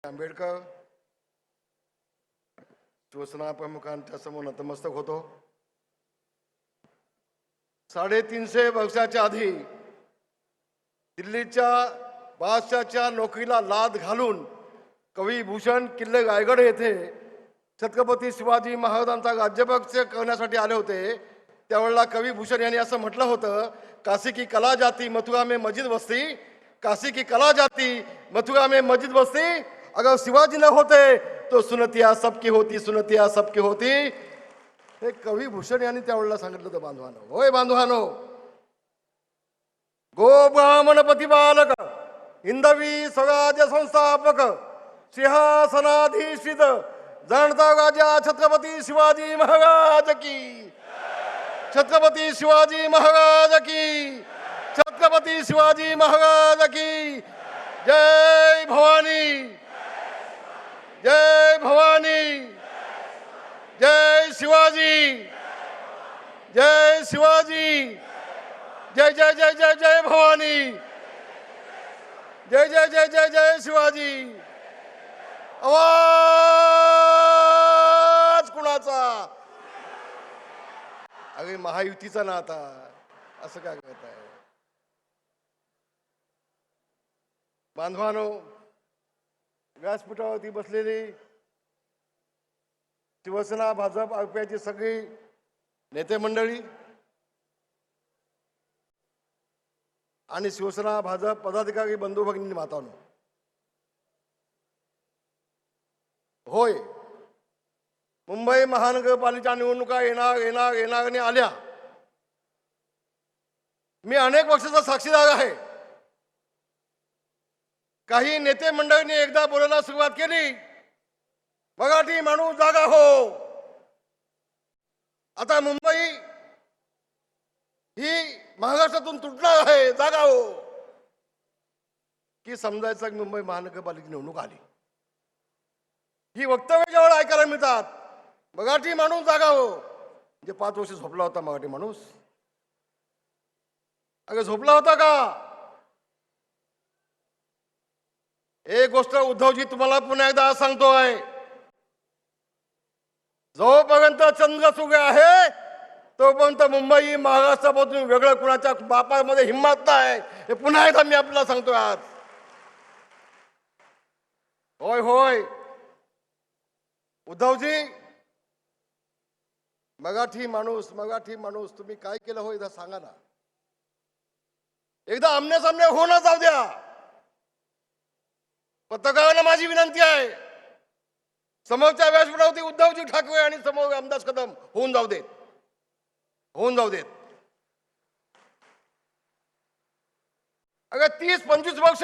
आंबेडकर शिवसेना प्रमुखांच्या समोर नतमस्तक होतो. 350 वर्षाच्या आधी दिल्लीच्या बादशाहच्या नोकरीला लाद घालून कवी भूषण किल्ले रायगड येथे छत्रपती शिवाजी महाराजांचा राज्याभिषेक करण्यासाठी आले होते. त्यावेळेला कवी भूषण यांनी असं म्हटलं होतं, काशी की कला जाती मथुरा में मस्जिद बसती, काशी की कला जाती मथुरा में मस्जिद बसती. अगर शिवाजी न होते तो सुनतिया सबकी होती, सुनतिया सबकी होती. हे कवी भूषण यांनी त्यावेळेला सांगितलं होतं बांधवानो. होय बांधवानो, गो ब्राह्मण प्रतिपालक हिंदवी स्वराज्य संस्थापक सिंहासनाधीशित जाणता राजा छत्रपती शिवाजी महाराज की, छत्रपती शिवाजी महाराज की, छत्रपती शिवाजी महाराज की. जय भवानी, जय भवानी, जय शिवाजी, जय शिवाजी, जय जय जय जय जय भवानी, जय जय जय जय जय शिवाजी. आवाज कुणाचा? अरे महायुतीचा ना. आता असं काय करत आहे बांधवानो? व्यासपीठावरती बसलेली शिवसेना भाजप आरपीआयची सगळी नेते मंडळी आणि शिवसेना भाजप पदाधिकारी बंधू भगिनी मातांनो, होय, मुंबई महानगरपालिका निवडणुका येणार येणार येणार आणि आल्या. मी अनेक वर्षाचा साक्षीदार आहे. काही नेते मंडळींनी एकदा बोलायला सुरुवात केली, मराठी माणूस जागा हो. आता मुंबई ही महाराष्ट्रातून तुटणार आहे, जागा हो. की समजायचं मुंबई महानगरपालिका निवडणूक आली. ही वक्तव्य जेवढं ऐकायला मिळतात, मराठी माणूस जागा हो. म्हणजे 5 वर्ष झोपला होता मराठी माणूस? अगं झोपला होता का? एक गोष्ट उद्धवजी तुम्हाला पुन्हा एकदा सांगतोय, जोपर्यंत चंद्र सुगे आहे तोपर्यंत मुंबई महाराष्ट्रापासून वेगळं कुणाच्या बापामध्ये हिंमत नाही. हे पुन्हा एकदा मी आपल्याला सांगतोय आज. होय होय उद्धवजी, मराठी माणूस तुम्ही काय केलं हो एकदा सांगा ना. एकदा आमने सामने होणं जाऊ द्या. पत्रकारांना माझी विनंती आहे, समोरच्या व्यासपीठावरती उद्धवजी ठाकरे आणि समोर रामदास कदम होऊन जाऊ देत, होऊन जाऊ देत. अगं 30-25 वर्ष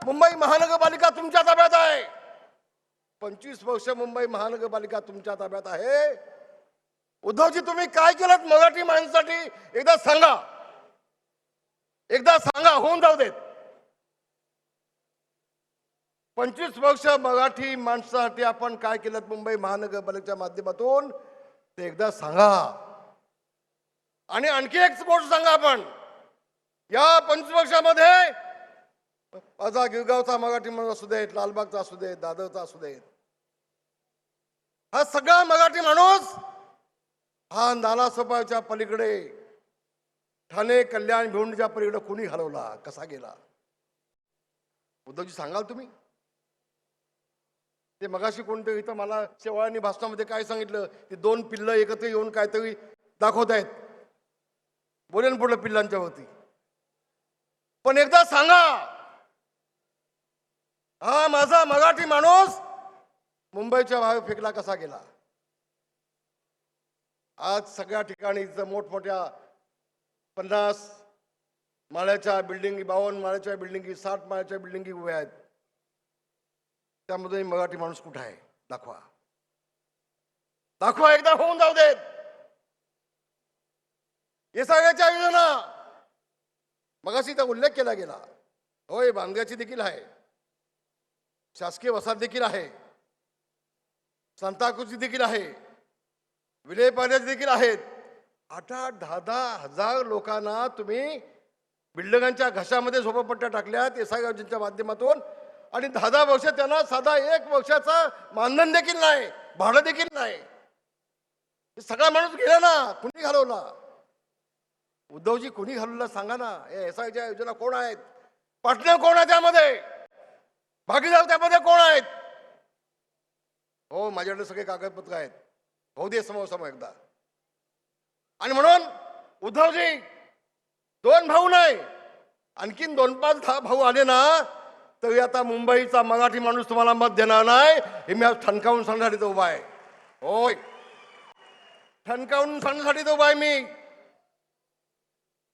मुंबई महानगरपालिका तुमच्या ताब्यात आहे. 25 वर्ष मुंबई महानगरपालिका तुमच्या ताब्यात आहे. उद्धवजी तुम्ही काय केलं मराठी माणसासाठी एकदा सांगा, एकदा सांगा, होऊन जाऊ देत. 25 वर्ष मराठी माणसासाठी आपण काय केलं मुंबई महानगरपालिकेच्या माध्यमातून ते एकदा सांगा. आणि आणखी एक गोष्ट सांगा, आपण या 25 वर्षामध्ये माझा गिरगावचा मराठी माणूस असू देत, लालबागचा असू देत, दादरचा असू देत, हा सगळा मराठी माणूस हा नालासोपाच्या पलीकडे, ठाणे कल्याण भिवंडीच्या पलीकडे कुणी घालवला, कसा गेला? उद्धवजी सांगाल तुम्ही? ते मगाशी कोणतं इथं मला शेवाळांनी भाषणामध्ये काय सांगितलं, ते 2 पिल्लं एकत्र येऊन काहीतरी दाखवत आहेत. बोलेन पुढलं पिल्लांच्या वरती. पण एकदा सांगा, हा माझा मराठी माणूस मुंबईच्या बाहेर फेकला कसा गेला? आज सगळ्या ठिकाणी मोठमोठ्या 50 माळ्याच्या बिल्डिंगी, 52 माळ्याच्या बिल्डिंगी, 60 माळ्याच्या बिल्डिंगी उभ्या आहेत. त्यामध्ये मराठी माणूस कुठे आहे? दाखवा, दाखवा, एकदा होऊन जाऊ देत. हे सगळ्याच्या योजना मगाशी त्या उल्लेख केला गेला. होय, बांधकामाची देखील आहे, शासकीय वसाहत देखील आहे, सांताक्रूझची देखील आहे, विलेपार्ल्याची देखील आहेत. 8-8, 10-10 हजार लोकांना तुम्ही बिल्डिंगांच्या घशामध्ये झोपडपट्ट्या टाकल्यात एसआय योजनेच्या माध्यमातून. आणि 10 वर्ष त्यांना साधा 1 वर्षाचा मानधन देखील नाही, भाडं देखील नाही. हे सगळा माणूस गेला ना, कुणी घालवला? उद्धवजी कोणी घालवला सांगा ना. एसआयच्या योजना कोण आहेत? पार्टनर कोण आहे त्यामध्ये? भागीदार त्यामध्ये कोण आहेत? हो, माझ्याकडे सगळे कागदपत्र आहेत. होऊ दे समोर एकदा. आणि म्हणून उद्धवजी 2 भाऊ नाही, आणखीन 2-5 भाऊ आले ना तरी आता मुंबईचा मराठी माणूस तुम्हाला मत देणार नाही, हे मी आज ठणकावून सांगण्यासाठी उभा आहे. होय, ठणकावून सांगण्यासाठी उभा आहे मी.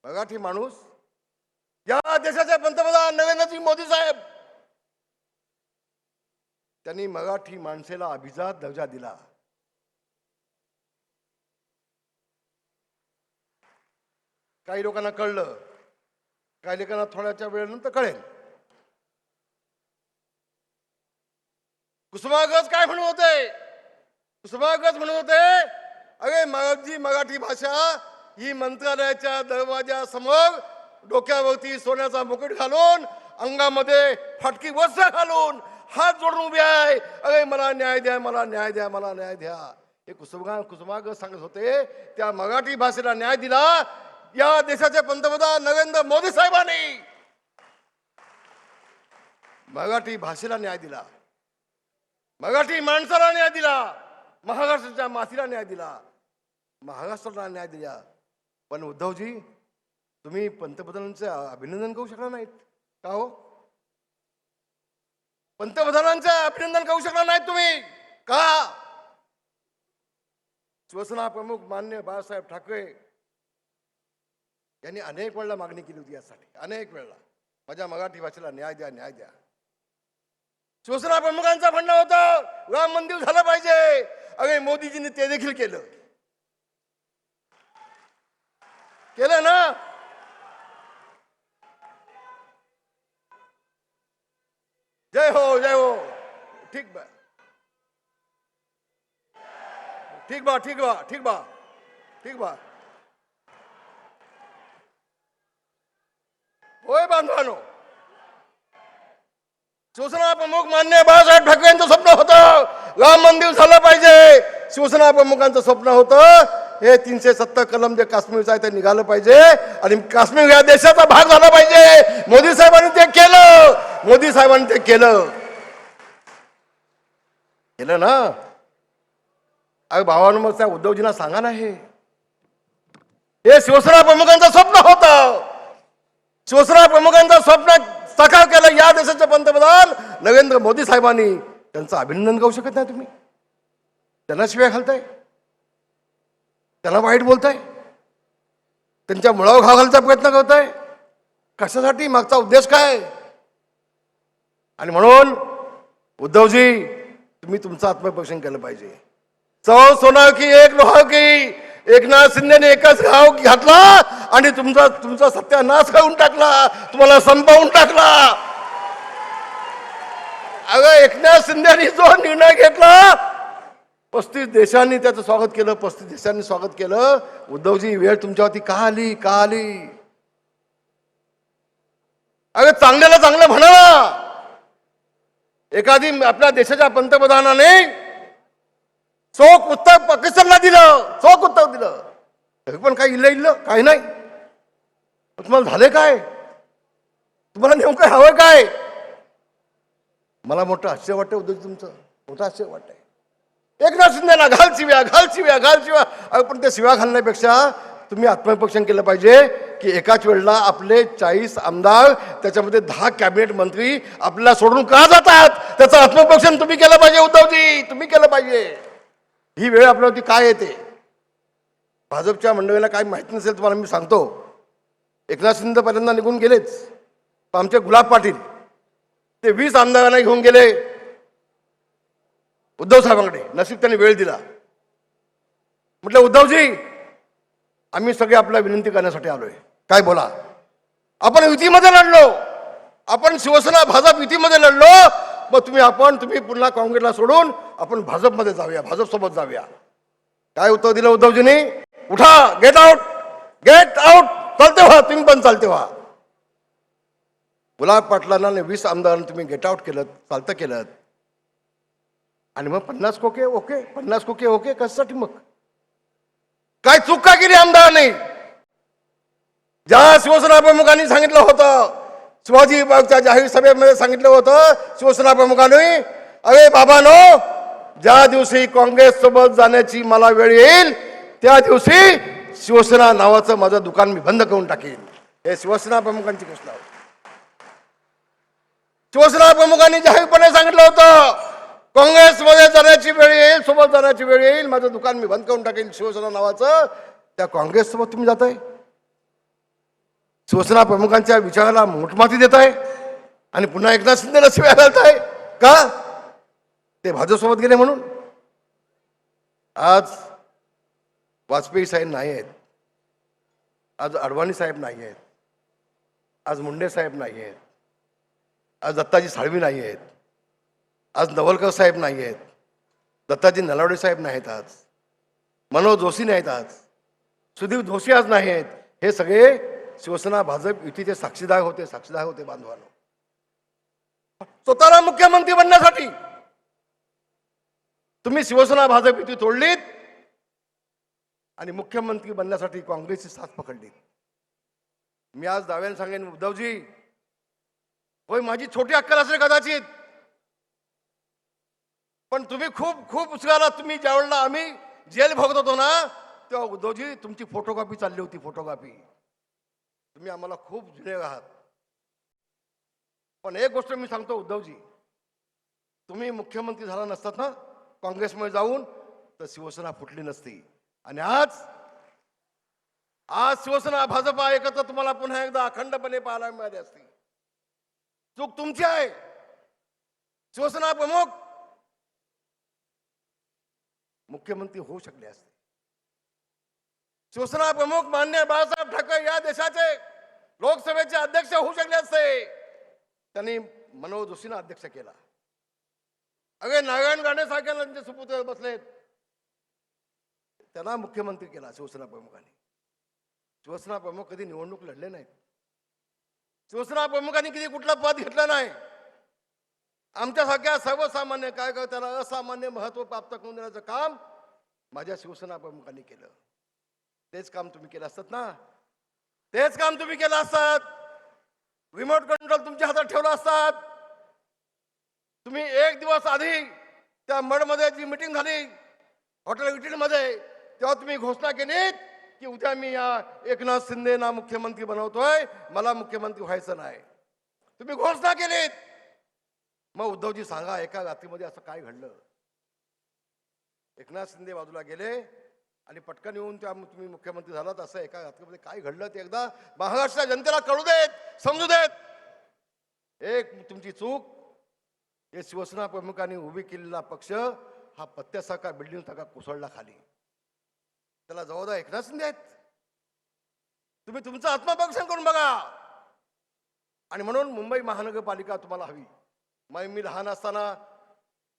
मराठी माणूस, या देशाचे पंतप्रधान नरेंद्रजी मोदी साहेब, त्यांनी मराठी माणसेला अभिजात दर्जा दिला. काही लोकांना कळलं, काही लोकांना थोड्याच्या वेळेनंतर कळेल. कुसुमाग्रज काय म्हणत होते? कुसुमाग्रज म्हणत होते, अरे मराठी भाषा ही मंत्रालयाच्या दरवाजासमोर डोक्यावरती सोन्याचा मुकुट घालून, अंगामध्ये फाटकी वस्त्र घालून हात जोडून उभे आहे. अरे मला न्याय द्या, मला न्याय द्या, मला न्याय द्या. हे कुसुमाग्रज सांगत होते. त्या मराठी भाषेला न्याय दिला या देशाचे पंतप्रधान नरेंद्र मोदी साहेबांनी. मराठी भाषेला न्याय दिला, मराठी माणसाला न्याय दिला, महाराष्ट्राच्या मातीला न्याय दिला, महाराष्ट्राला न्याय दिला. पण उद्धवजी, तुम्ही पंतप्रधानांचे अभिनंदन करू शकणार नाहीत का हो? पंतप्रधानांचे अभिनंदन करू शकणार नाहीत तुम्ही का? शिवसेना प्रमुख माननीय बाळासाहेब ठाकरे यांनी अनेक वेळा मागणी केली होती यासाठी, अनेक वेळा, माझ्या मराठी भाषेला न्याय द्या, न्याय द्या. शिवसेना प्रमुखांचं म्हणणं होतं राम मंदिर झालं पाहिजे. अरे मोदीजींनी ते देखील केलं ना. जय हो, जय हो. ठीक बा, ठीक बा, ठीक बा, ठीक बा, ठीक बा. होय बांधवानो, शिवसेना प्रमुख माननीय बाळासाहेब ठाकरे यांचं स्वप्न होतं राम मंदिर झालं पाहिजे. शिवसेना प्रमुखांचं स्वप्न होतं हे 370 कलम जे काश्मीरचं आहे ते निघालं पाहिजे आणि काश्मीर या देशाचा भाग झाला पाहिजे. मोदी साहेबांनी ते केलं, मोदी साहेबांनी ते केलं ना. अरे भावांनो, मग त्या उद्धवजींना सांगा ना, हे शिवसेना प्रमुखांचं स्वप्न होतं. शिवसेना प्रमुखांचं स्वप्न साकार केलं या देशाचे पंतप्रधान नरेंद्र मोदी साहेबांनी. त्यांचं अभिनंदन करू शकत नाही तुम्ही? त्यांना शिव्या घालताय, त्यांना वाईट बोलताय, त्यांच्या मुळावर घाव घालण्याचा प्रयत्न करताय. कशासाठी? मागचा उद्देश काय? आणि म्हणून उद्धवजी, तुम्ही तुमचं आत्मपरीक्षण केलं पाहिजे. 100 सोना की 1 लोहा की, एकनाथ शिंदेने एकच घाव घातला आणि तुमचा सत्यानाश करून टाकला, तुम्हाला संपवून टाकला. अगं एकनाथ शिंदेनी जो निर्णय घेतला, 35 देशांनी त्याचं स्वागत केलं, 35 देशांनी स्वागत केलं. उद्धवजी, वेळ तुमच्यावरती का आली, का आली? अगं चांगल्याला चांगलं म्हणा. एखादी आपल्या देशाच्या पंतप्रधानाने चोख उत्तर पाकिस्तानला दिलं, चोख उत्तर दिलं, तरी पण काय इल्लं काही नाही. तुम्हाला झाले काय? तुम्हाला नेमकं हवं काय? मला मोठं आश्चर्य वाटतं उद्धव, तुमचं मोठं आश्चर्य वाटतंय. एकनाथ शिंदेला घाल शिव्या, घाल शिव्या, घाल शिव्या. पण त्या शिव्या घालण्यापेक्षा तुम्ही आत्मपरीक्षण केलं पाहिजे की एकाच वेळेला आपले 40 आमदार, त्याच्यामध्ये 10 कॅबिनेट मंत्री आपल्याला सोडून का जातात, त्याचं आत्मपरीक्षण तुम्ही केलं पाहिजे उद्धवजी, तुम्ही केलं पाहिजे. ही वेळ आपल्यावरती काय येते? भाजपच्या मंडळीला काय माहिती नसेल तुम्हाला मी सांगतो. एकनाथ शिंदे पहिल्यांदा निघून गेलेच, पण आमचे गुलाब पाटील ते 20 आमदारांना घेऊन गेले उद्धव साहेबांकडे. नशीब त्यांनी वेळ दिला. म्हटलं उद्धवजी, आम्ही सगळे आपल्या विनंती करण्यासाठी आलोय, काय बोला. आपण युतीमध्ये लढलो, आपण शिवसेना भाजप युतीमध्ये लढलो, मग तुम्ही पुन्हा काँग्रेसला सोडून आपण भाजपमध्ये जाऊया, भाजप सोबत जाऊया. काय उत्तर दिलं उद्धवजींनी? उठा, गेट आउट, गेट आउट, चालते व्हा, तुम्ही पण चालते व्हा. गुलाब पाटलांना आणि 20 आमदारांना तुम्ही गेट आउट केलं, चालतं केलं, आणि मग 50 खोके ओके, 50 खोके ओके कशासाठी? मग काय चूक का केली आमदारांनी? ज्या शिवसेना प्रमुखांनी सांगितलं होतं, शिवाजी बागच्या जाहीर सभेमध्ये सांगितलं होतं शिवसेना प्रमुखांनी, अरे बाबांनो, ज्या दिवशी काँग्रेस सोबत जाण्याची मला वेळ येईल त्या दिवशी शिवसेना नावाचं माझं दुकान मी बंद करून टाकेन. हे शिवसेना प्रमुखांची घोषणा होती. शिवसेना प्रमुखांनी जाहीरपणे सांगितलं होतं, काँग्रेसमध्ये जाण्याची वेळ येईल, सोबत जाण्याची वेळ येईल, माझं दुकान मी बंद करून टाकेन शिवसेना नावाचं. त्या काँग्रेस सोबत तुम्ही जाताय, शिवसेना प्रमुखांच्या विचाराला मोठमाती देत आहे आणि पुन्हा एकनाथ शिंदेला शिव्या घालताय का? ते भाजपसोबत गेले म्हणून. आज वाजपेयी साहेब नाही आहेत, आज अडवाणी साहेब नाही आहेत, आज मुंडे साहेब नाही आहेत, आज दत्ताजी साळवी नाही आहेत, आज नवलकर साहेब नाही आहेत, दत्ताजी नलावडे साहेब नाहीत, आज मनोज जोशी नाहीत, आज सुदीप जोशी आज नाही आहेत. हे सगळे शिवसेना भाजप युतीचे साक्षीदार होते बांधवांनो. स्वतःला मुख्यमंत्री बनण्यासाठी तुम्ही शिवसेना भाजप युती तोडलीत आणि मुख्यमंत्री बनण्यासाठी काँग्रेसची साथ पकडली. मी आज दाव्याने सांगेन, उद्धवजी, होय माझी छोटी अक्कल असेल कदाचित, पण तुम्ही खूप खूप उशिरा, तुम्ही ज्यावेळेला आम्ही जेल भोगत होतो ना, तेव्हा उद्धवजी तुमची फोटोकॉपी चालली होती, फोटोकॉपी. तुम्ही आम्हाला खूप जुने आहात. पण एक गोष्ट मी सांगतो उद्धवजी, तुम्ही मुख्यमंत्री झाला नसतात ना काँग्रेसमध्ये जाऊन, तर शिवसेना फुटली नसती. आणि आज शिवसेना भाजपा एकत्र तुम्हाला पुन्हा एकदा अखंडपणे पाहायला मिळाली असती. चूक तुमची आहे. शिवसेना प्रमुख मुख्यमंत्री होऊ शकले असते. शिवसेना प्रमुख मान्य बाळासाहेब ठाकरे या देशाचे लोकसभेचे अध्यक्ष होऊ शकले असते. त्यांनी मनोज जोशींना अध्यक्ष केला. अगे नारायण राणे सारख्या सुपुत्र बसलेत, त्यांना मुख्यमंत्री केला शिवसेना प्रमुखांनी. शिवसेना प्रमुख कधी निवडणूक लढले नाहीत. शिवसेना प्रमुखांनी कधी कुठलं पद घेतलं नाही. आमच्यासारख्या सर्वसामान्य कार्यकर्त्याला असामान्य महत्व प्राप्त करून देण्याचं काम माझ्या शिवसेना प्रमुखांनी केलं. तेच काम तुम्ही केलं असतात ना, तेच काम तुम्ही केलं असतात. रिमोट कंट्रोल तुमच्या हातात ठेवला असतात. तुम्ही एक दिवस आधी त्या मडमध्ये जी मीटिंग झाली हॉटेल विटीलमध्ये, तेव्हा तुम्ही घोषणा केलीत की उद्या मी या एकनाथ शिंदेना मुख्यमंत्री बनवतोय, मला मुख्यमंत्री व्हायचं नाही. तुम्ही घोषणा केलीत. मग उद्धवजी सांगा, एका रात्रीमध्ये असं काय घडलं? एकनाथ शिंदे बाजूला गेले आणि पटकन येऊन त्या तुम्ही मुख्यमंत्री झालात, असं एका रात्रीमध्ये काय घडलं ते एकदा महाराष्ट्र जनतेला कळू देत, समजू देत. एक तुमची चूक, हे शिवसेना प्रमुखांनी उभी केलेला पक्ष हा पत्त्यासारखा बिल्डिंग सारखा कोसळला खाली. त्याला जबाबदार एकनाथ शिंदे आहेत. तुम्ही तुमचं आत्मपरीक्षण करून बघा. आणि म्हणून मुंबई महानगरपालिका तुम्हाला हवी. मी लहान असताना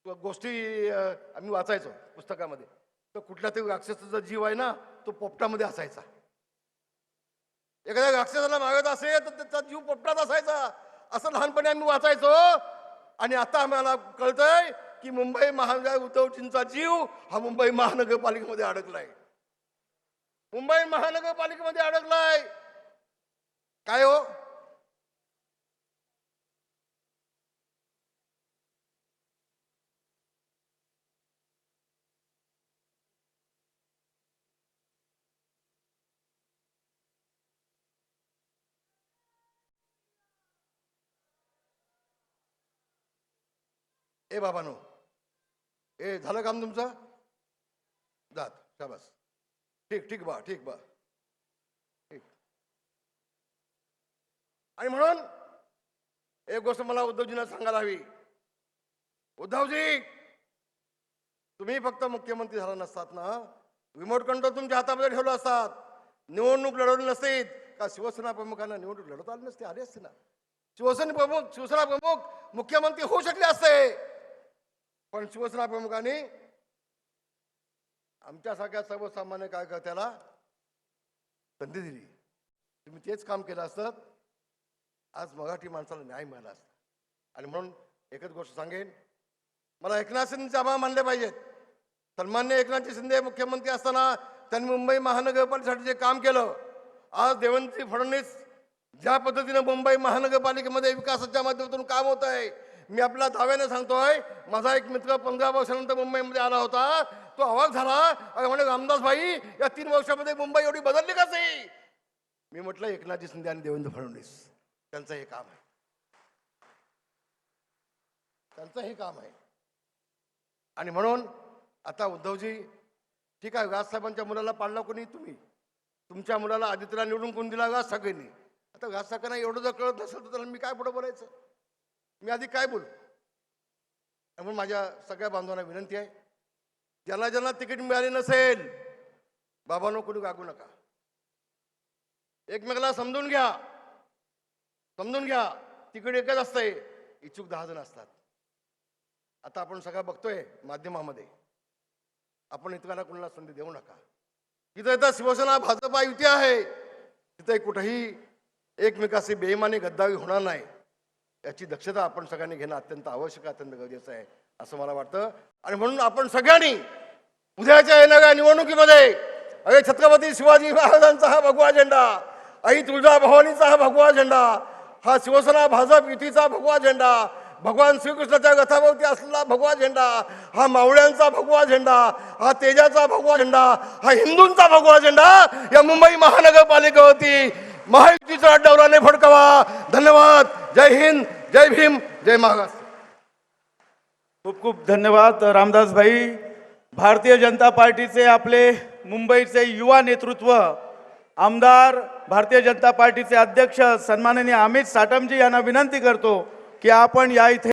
गोष्टी आम्ही वाचायचो पुस्तकामध्ये, तर कुठल्या तरी राक्षसाचा जीव आहे ना, तो पोपटामध्ये असायचा. एखाद्या राक्षसाला मागत असेल तर त्याचा जीव पोपटात असायचा, असं लहानपणी आम्ही वाचायचो. आणि आता आम्हाला कळतंय की मुंबई महानगर उद्धवजींचा जीव हा मुंबई महानगरपालिकेमध्ये अडकलाय. मुंबई महानगरपालिकेमध्ये अडकलाय. काय हो? ए बाबानो, ए झालं काम तुमचं? जात शाबास. ठीक ठीक बा, ठीक बा, ठीक. आणि म्हणून एक गोष्ट मला उद्धवजींना सांगायला हवी. उद्धवजी, तुम्ही फक्त मुख्यमंत्री झाला नसतात ना, रिमोट कंट्रोल तुमच्या हातामध्ये ठेवलं असतात, निवडणूक लढवली नसतीत का शिवसेना प्रमुखांना निवडणूक लढवता आली नसते? आली असते ना. शिवसेना प्रमुख मुख्यमंत्री होऊ शकले असते. पण शिवसेना प्रमुखांनी आमच्यासारख्या सर्वसामान्य कार्यकर्त्याला संधी दिली. तुम्ही तेच काम केलं असतं, आज मराठी माणसाला न्याय मिळाला असता. आणि म्हणून एकच गोष्ट सांगेन, मला एकनाथ शिंदेचे आभार मानले पाहिजेत. सन्मान्य एकनाथ शिंदे मुख्यमंत्री असताना त्यांनी मुंबई महानगरपालिकेसाठी जे काम केलं, आज देवेंद्र फडणवीस ज्या पद्धतीने मुंबई महानगरपालिकेमध्ये विकासाच्या माध्यमातून काम होत आहे, मी आपल्या दाव्याने सांगतोय, माझा एक मित्र 15 वर्षानंतर मुंबईमध्ये आला होता, तो अवाक झाला. अरे म्हणे, रामदास भाई, या 3 वर्षामध्ये मुंबई एवढी बदलली कशी? मी म्हटलं, एकनाथजी शिंदे आणि देवेंद्र फडणवीस त्यांचं हे काम आहे, त्यांचं हे काम आहे. आणि म्हणून आता उद्धवजी, ठीक आहे, राजसाहेबांच्या मुलाला पाडला कोणी? तुम्ही. तुमच्या मुलाला आदित्यला निवडून कोण दिला? राज ठाकरेंनी. आता राज ठाकरेंना एवढं जर कळत नसेल तर त्याला मी काय पुढे बोलायचं? मी आधी काय बोलू? म्हणून माझ्या सगळ्या बांधवांना विनंती आहे, ज्यांना ज्यांना तिकीट मिळाली नसेल, बाबांनो कोणी गागू नका, एकमेकाला समजून घ्या, समजून घ्या. तिकीट एकच असतंय, इच्छुक 10 जण असतात. आता आपण सगळं बघतोय माध्यमामध्ये, आपण इतकांना कोणाला संधी देऊ नका. तिथं इथं शिवसेना भाजपा युती आहे, तिथे कुठेही एकमेकाशी बेईमानी गद्दारी होणार नाही, याची दक्षता आपण सगळ्यांनी घेणं अत्यंत आवश्यक, अत्यंत गरजेचं आहे असं मला वाटतं. आणि म्हणून आपण सगळ्यांनी उद्याच्या येणाऱ्या निवडणुकीमध्ये अरे छत्रपती शिवाजी महाराजांचा हा भगवा झेंडा, आई तुळजाभवानीचा हा भगवा झेंडा, हा शिवसेना भाजप युतीचा भगवा झेंडा, भगवान श्रीकृष्णाच्या रथाभोवती असलेला भगवा झेंडा, हा मावळ्यांचा भगवा झेंडा, हा तेजाचा भगवा झेंडा, हा हिंदूंचा भगवा झेंडा या मुंबई महानगरपालिकेवरती महायुतीचा डौलाने फडकावा. धन्यवाद. जय हिंद, जय भीम, जय महाराष्ट्र. खूप खूप धन्यवाद रामदास भाई. भारतीय जनता पार्टीचे आपले मुंबईचे युवा नेतृत्व, आमदार, भारतीय जनता पार्टीचे अध्यक्ष सन्माननीय अमित साटमजी यांना विनंती करतो की आपण या इथे